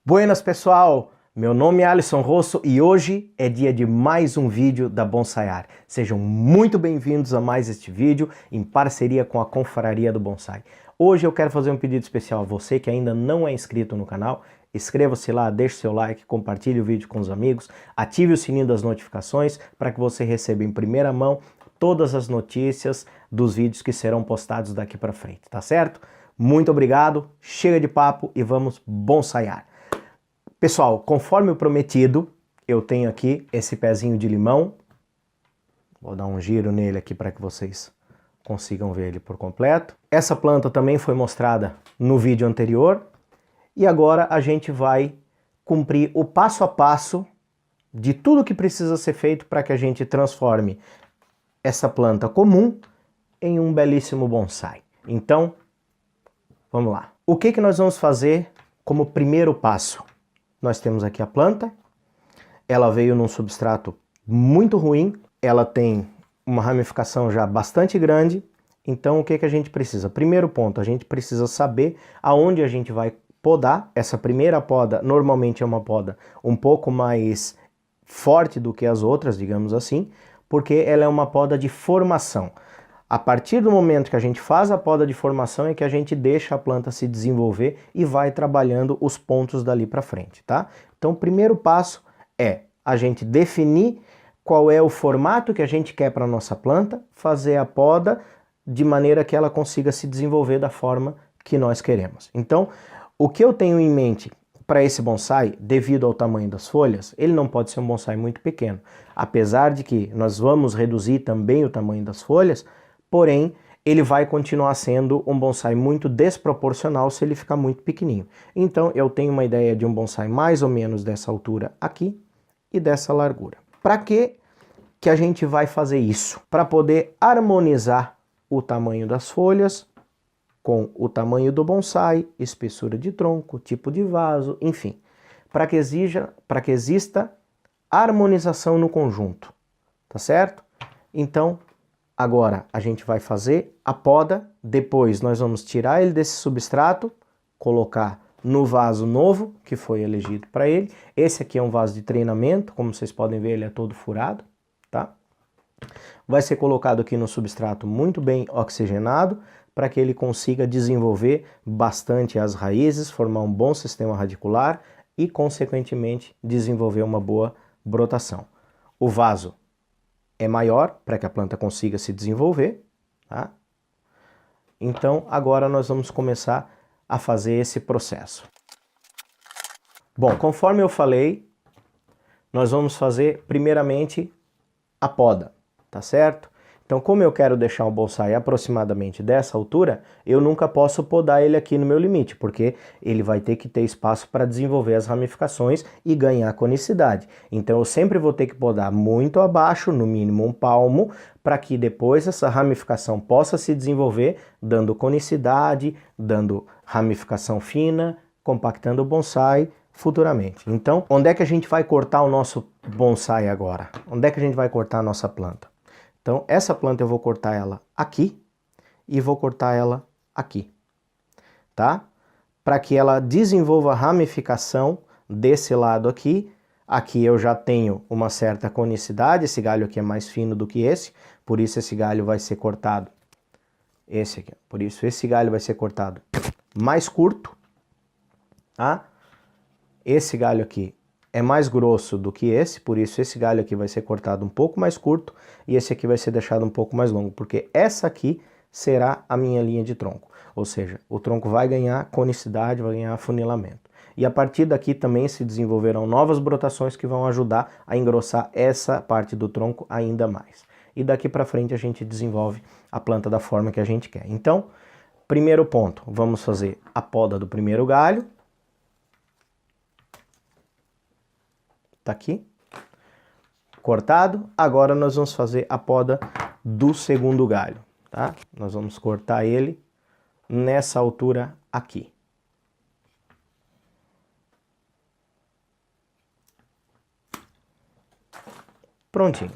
Buenas pessoal, meu nome é Alisson Rosso e hoje é dia de mais um vídeo da Bonsaiar. Sejam muito bem-vindos a mais este vídeo em parceria com a Confraria do Bonsai. Hoje eu quero fazer um pedido especial a você que ainda não é inscrito no canal. Inscreva-se lá, deixe seu like, compartilhe o vídeo com os amigos, ative o sininho das notificações para que você receba em primeira mão todas as notícias dos vídeos que serão postados daqui para frente, tá certo? Muito obrigado, chega de papo e vamos bonsaiar. Pessoal, conforme o prometido, eu tenho aqui esse pezinho de limão. Vou dar um giro nele aqui para que vocês consigam ver ele por completo. Essa planta também foi mostrada no vídeo anterior. E agora a gente vai cumprir o passo a passo de tudo que precisa ser feito para que a gente transforme essa planta comum em um belíssimo bonsai. Então, vamos lá. O que nós vamos fazer como primeiro passo? Nós temos aqui a planta, ela veio num substrato muito ruim, ela tem uma ramificação já bastante grande, então o que a gente precisa? Primeiro ponto, a gente precisa saber aonde a gente vai podar. Essa primeira poda normalmente é uma poda um pouco mais forte do que as outras, digamos assim, porque ela é uma poda de formação. A partir do momento que a gente faz a poda de formação é que a gente deixa a planta se desenvolver e vai trabalhando os pontos dali para frente, tá? Então o primeiro passo é a gente definir qual é o formato que a gente quer para a nossa planta, fazer a poda de maneira que ela consiga se desenvolver da forma que nós queremos. Então, o que eu tenho em mente para esse bonsai, devido ao tamanho das folhas, ele não pode ser um bonsai muito pequeno. Apesar de que nós vamos reduzir também o tamanho das folhas, porém, ele vai continuar sendo um bonsai muito desproporcional se ele ficar muito pequenininho. Então, eu tenho uma ideia de um bonsai mais ou menos dessa altura aqui e dessa largura. Para que a gente vai fazer isso? Para poder harmonizar o tamanho das folhas com o tamanho do bonsai, espessura de tronco, tipo de vaso, enfim. Para que exista harmonização no conjunto, tá certo? Então, agora a gente vai fazer a poda, depois nós vamos tirar ele desse substrato, colocar no vaso novo, que foi elegido para ele. Esse aqui é um vaso de treinamento, como vocês podem ver, ele é todo furado, tá? Vai ser colocado aqui no substrato muito bem oxigenado, para que ele consiga desenvolver bastante as raízes, formar um bom sistema radicular e, consequentemente, desenvolver uma boa brotação. O vaso é maior para que a planta consiga se desenvolver, tá? Então, agora nós vamos começar a fazer esse processo. Bom, conforme eu falei, nós vamos fazer primeiramente a poda, tá certo? Então, como eu quero deixar um bonsai aproximadamente dessa altura, eu nunca posso podar ele aqui no meu limite, porque ele vai ter que ter espaço para desenvolver as ramificações e ganhar conicidade. Então, eu sempre vou ter que podar muito abaixo, no mínimo um palmo, para que depois essa ramificação possa se desenvolver, dando conicidade, dando ramificação fina, compactando o bonsai futuramente. Então, onde é que a gente vai cortar o nosso bonsai agora? Onde é que a gente vai cortar a nossa planta? Então, essa planta eu vou cortar ela aqui e vou cortar ela aqui, tá? Para que ela desenvolva a ramificação desse lado aqui. Aqui eu já tenho uma certa conicidade, esse galho aqui é mais fino do que esse, por isso esse galho vai ser cortado, esse aqui, por isso esse galho vai ser cortado mais curto, tá? Esse galho aqui é mais grosso do que esse, por isso esse galho aqui vai ser cortado um pouco mais curto e esse aqui vai ser deixado um pouco mais longo, porque essa aqui será a minha linha de tronco. Ou seja, o tronco vai ganhar conicidade, vai ganhar afunilamento. E a partir daqui também se desenvolverão novas brotações que vão ajudar a engrossar essa parte do tronco ainda mais. E daqui para frente a gente desenvolve a planta da forma que a gente quer. Então, primeiro ponto, vamos fazer a poda do primeiro galho. Tá aqui, cortado. Agora nós vamos fazer a poda do segundo galho, tá? Nós vamos cortar ele nessa altura aqui. Prontinho.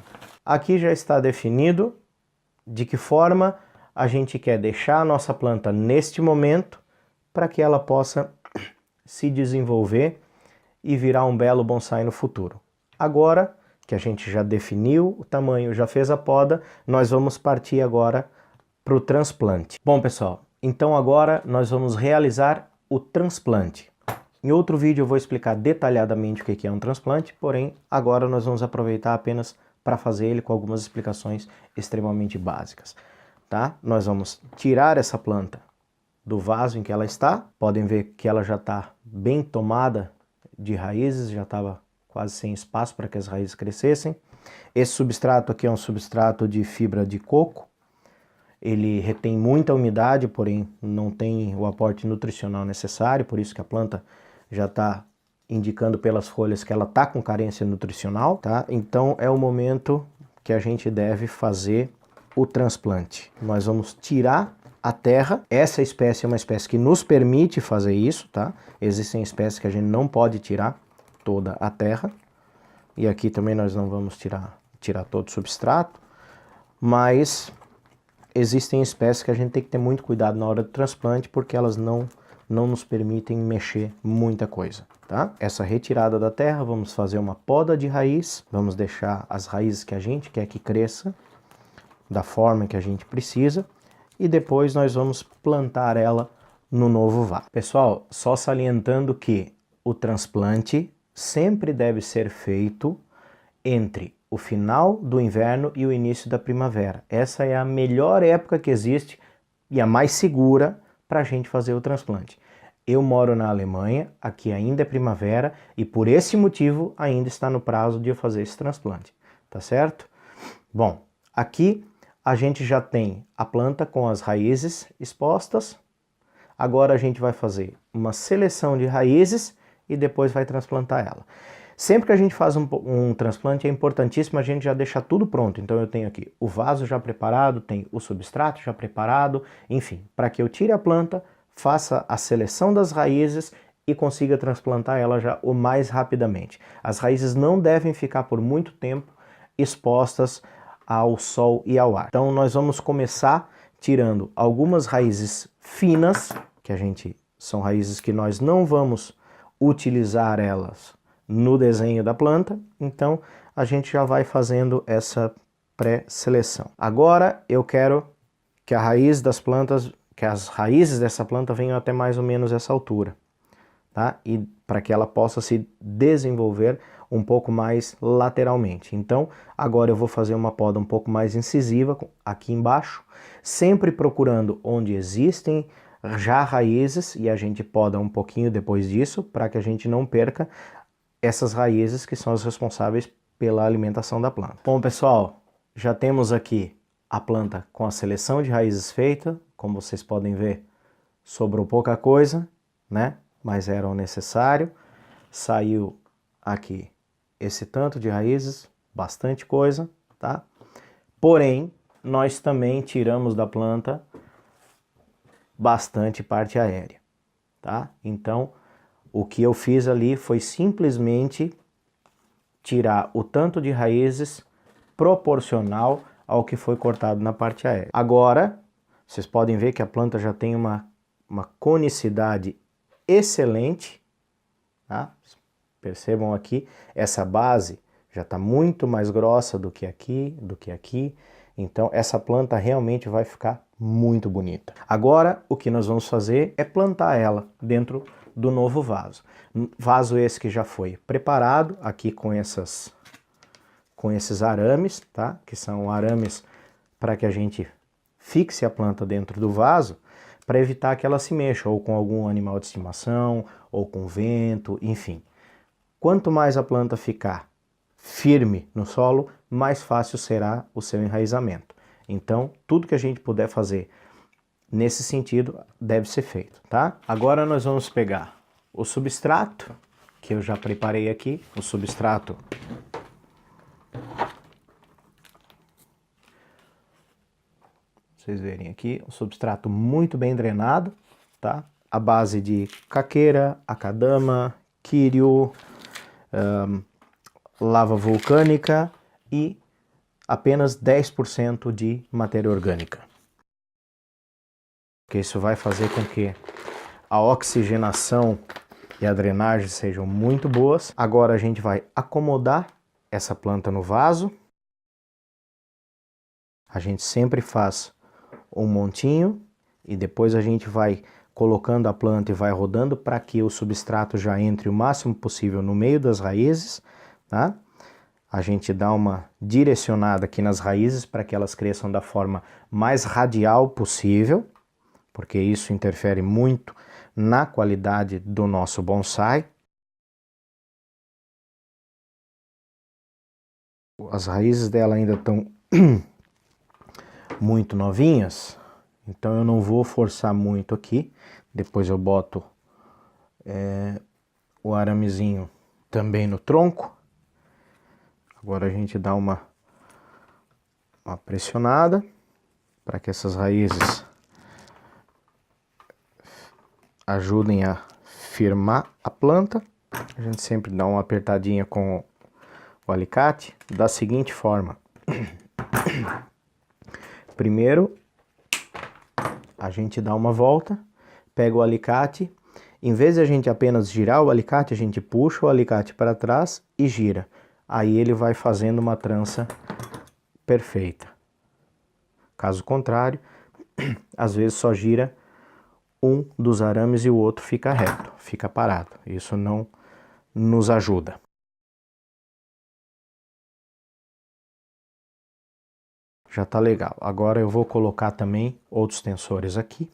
aqui já está definido de que forma a gente quer deixar a nossa planta neste momento para que ela possa se desenvolver e virar um belo bonsai no futuro. Agora que a gente já definiu o tamanho, já fez a poda, nós vamos partir agora para o transplante. Bom, pessoal, então agora nós vamos realizar o transplante. Em outro vídeo eu vou explicar detalhadamente o que é um transplante, porém agora nós vamos aproveitar apenas para fazer ele com algumas explicações extremamente básicas, tá? Nós vamos tirar essa planta do vaso em que ela está. Podem ver que ela já está bem tomada de raízes, já estava quase sem espaço para que as raízes crescessem. Esse substrato aqui é um substrato de fibra de coco. Ele retém muita umidade, porém não tem o aporte nutricional necessário, por isso que a planta já está indicando pelas folhas que ela está com carência nutricional, tá? Então é o momento que a gente deve fazer o transplante. Nós vamos tirar a terra. Essa espécie é uma espécie que nos permite fazer isso, tá? Existem espécies que a gente não pode tirar toda a terra. E aqui também nós não vamos tirar todo o substrato, mas existem espécies que a gente tem que ter muito cuidado na hora do transplante, porque elas não nos permitem mexer muita coisa, tá? Essa retirada da terra, vamos fazer uma poda de raiz, vamos deixar as raízes que a gente quer que cresça, da forma que a gente precisa, e depois nós vamos plantar ela no novo vaso. Pessoal, só salientando que o transplante sempre deve ser feito entre o final do inverno e o início da primavera. Essa é a melhor época que existe e a mais segura para a gente fazer o transplante. Eu moro na Alemanha, aqui ainda é primavera e por esse motivo ainda está no prazo de eu fazer esse transplante, tá certo? Bom, aqui a gente já tem a planta com as raízes expostas. Agora a gente vai fazer uma seleção de raízes e depois vai transplantar ela. Sempre que a gente faz um transplante é importantíssimo a gente já deixar tudo pronto. Então eu tenho aqui o vaso já preparado, tenho o substrato já preparado, enfim, para que eu tire a planta, faça a seleção das raízes e consiga transplantar ela já o mais rapidamente. As raízes não devem ficar por muito tempo expostas ao sol e ao ar. Então nós vamos começar tirando algumas raízes finas, são raízes que nós não vamos utilizar elas no desenho da planta, então a gente já vai fazendo essa pré-seleção. Agora eu quero que as raízes dessa planta venham até mais ou menos essa altura, tá? E para que ela possa se desenvolver um pouco mais lateralmente. Então agora eu vou fazer uma poda um pouco mais incisiva aqui embaixo, sempre procurando onde existem já raízes, e a gente poda um pouquinho depois disso, para que a gente não perca essas raízes que são as responsáveis pela alimentação da planta. Bom, pessoal, já temos aqui a planta com a seleção de raízes feita. Como vocês podem ver, sobrou pouca coisa, né? Mas era o necessário. Saiu aqui esse tanto de raízes, bastante coisa, tá? Porém, nós também tiramos da planta bastante parte aérea, tá? Então, o que eu fiz ali foi simplesmente tirar o tanto de raízes proporcional ao que foi cortado na parte aérea. Agora, vocês podem ver que a planta já tem uma conicidade excelente, tá? Percebam aqui, essa base já está muito mais grossa do que aqui, então essa planta realmente vai ficar muito bonita. Agora, o que nós vamos fazer é plantar ela dentro do novo vaso. Vaso esse que já foi preparado, aqui com esses arames, tá? Que são arames para que a gente fixe a planta dentro do vaso, para evitar que ela se mexa, ou com algum animal de estimação, ou com vento, enfim. Quanto mais a planta ficar firme no solo, mais fácil será o seu enraizamento. Então, tudo que a gente puder fazer nesse sentido deve ser feito, tá? Agora nós vamos pegar o substrato, que eu já preparei aqui, o substrato vocês verem aqui, um substrato muito bem drenado, tá? A base de caqueira, akadama, quírio, lava vulcânica e apenas 10% de matéria orgânica. Porque isso vai fazer com que a oxigenação e a drenagem sejam muito boas. Agora a gente vai acomodar essa planta no vaso. A gente sempre faz um montinho e depois a gente vai colocando a planta e vai rodando para que o substrato já entre o máximo possível no meio das raízes, tá? A gente dá uma direcionada aqui nas raízes para que elas cresçam da forma mais radial possível, porque isso interfere muito na qualidade do nosso bonsai. As raízes dela ainda estão muito novinhas, então eu não vou forçar muito aqui. Depois eu boto o aramezinho também no tronco. Agora a gente dá uma pressionada para que essas raízes ajudem a firmar a planta. A gente sempre dá uma apertadinha com o alicate da seguinte forma. Primeiro a gente dá uma volta, pega o alicate, em vez de a gente apenas girar o alicate, a gente puxa o alicate para trás e gira. Aí ele vai fazendo uma trança perfeita. Caso contrário, às vezes só gira um dos arames e o outro fica reto, fica parado. Isso não nos ajuda. Já tá legal. Agora eu vou colocar também outros tensores aqui,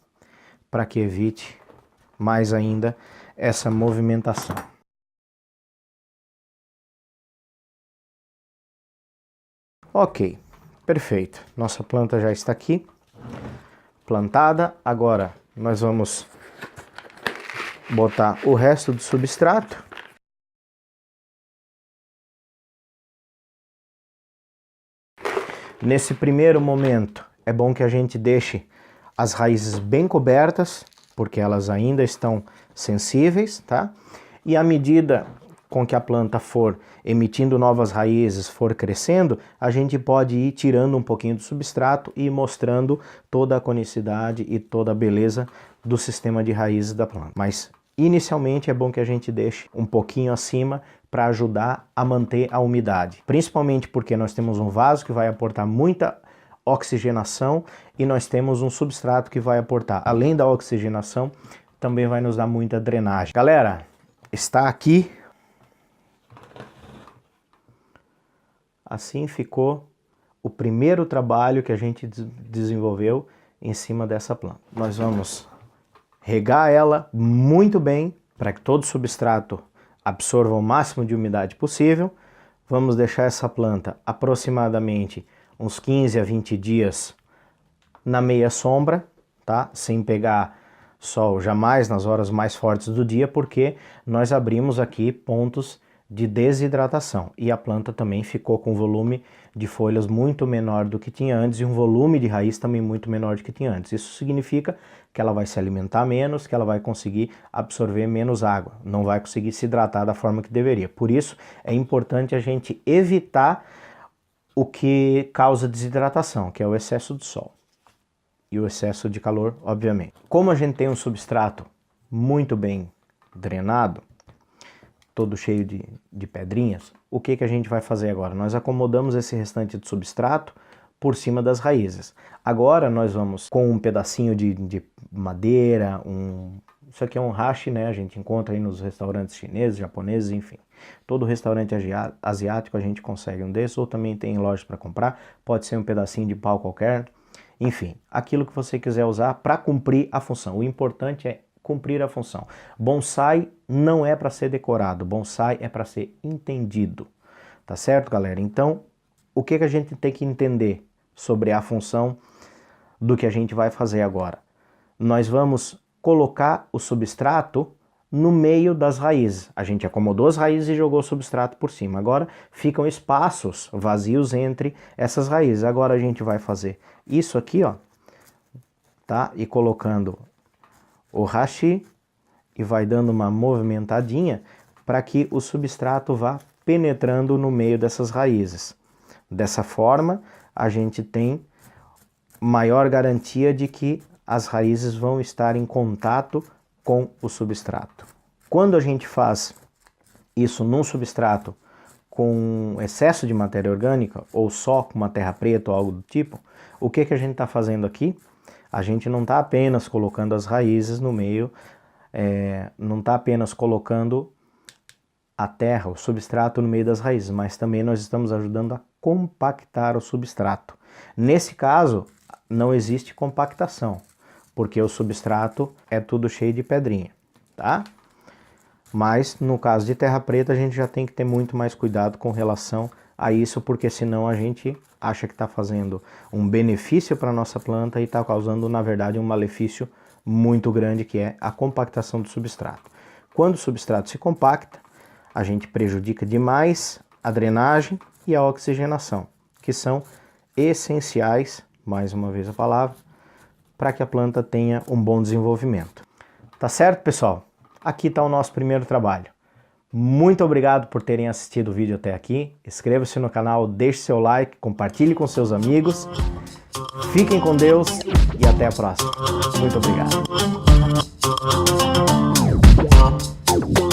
para que evite mais ainda essa movimentação. Ok, perfeito. Nossa planta já está aqui, plantada. Agora nós vamos botar o resto do substrato. Nesse primeiro momento é bom que a gente deixe as raízes bem cobertas, porque elas ainda estão sensíveis, tá? E à medida com que a planta for emitindo novas raízes, for crescendo, a gente pode ir tirando um pouquinho do substrato e mostrando toda a conicidade e toda a beleza do sistema de raízes da planta. Mas inicialmente é bom que a gente deixe um pouquinho acima para ajudar a manter a umidade, principalmente porque nós temos um vaso que vai aportar muita oxigenação e nós temos um substrato que vai aportar, além da oxigenação, também vai nos dar muita drenagem. Galera, está aqui. Assim ficou o primeiro trabalho que a gente desenvolveu em cima dessa planta. Nós vamos regar ela muito bem para que todo o substrato absorva o máximo de umidade possível. Vamos deixar essa planta aproximadamente uns 15 a 20 dias na meia sombra, tá? Sem pegar sol jamais nas horas mais fortes do dia, porque nós abrimos aqui pontos de desidratação e a planta também ficou com um volume de folhas muito menor do que tinha antes e um volume de raiz também muito menor do que tinha antes. Isso significa que ela vai se alimentar menos, que ela vai conseguir absorver menos água, não vai conseguir se hidratar da forma que deveria. Por isso é importante a gente evitar o que causa desidratação, que é o excesso de sol e o excesso de calor, obviamente. Como a gente tem um substrato muito bem drenado, todo cheio de pedrinhas, o que a gente vai fazer agora? Nós acomodamos esse restante de substrato por cima das raízes. Agora nós vamos com um pedacinho de madeira, isso aqui é um hashi, né? A gente encontra aí nos restaurantes chineses, japoneses, enfim. Todo restaurante asiático a gente consegue um desses, ou também tem em lojas para comprar, pode ser um pedacinho de pau qualquer, enfim, aquilo que você quiser usar para cumprir a função. O importante é cumprir a função. Bonsai não é para ser decorado, bonsai é para ser entendido, tá certo, galera? Então, o que a gente tem que entender sobre a função do que a gente vai fazer agora? Nós vamos colocar o substrato no meio das raízes. A gente acomodou as raízes e jogou o substrato por cima. Agora ficam espaços vazios entre essas raízes. Agora a gente vai fazer isso aqui, ó, tá? E colocando o hashi e vai dando uma movimentadinha para que o substrato vá penetrando no meio dessas raízes. Dessa forma, a gente tem maior garantia de que as raízes vão estar em contato com o substrato. Quando a gente faz isso num substrato com excesso de matéria orgânica, ou só com uma terra preta ou algo do tipo, o que a gente está fazendo aqui? A gente não está apenas colocando as raízes no meio, não está apenas colocando a terra, o substrato no meio das raízes, mas também nós estamos ajudando a compactar o substrato. Nesse caso, não existe compactação, porque o substrato é tudo cheio de pedrinha, tá? Mas no caso de terra preta a gente já tem que ter muito mais cuidado com relação a isso, porque senão a gente acha que está fazendo um benefício para a nossa planta e está causando na verdade um malefício muito grande, que é a compactação do substrato. Quando o substrato se compacta, a gente prejudica demais a drenagem e a oxigenação, que são essenciais, mais uma vez a palavra, para que a planta tenha um bom desenvolvimento. Tá certo, pessoal? Aqui está o nosso primeiro trabalho. Muito obrigado por terem assistido o vídeo até aqui. Inscreva-se no canal, deixe seu like, compartilhe com seus amigos. Fiquem com Deus e até a próxima. Muito obrigado.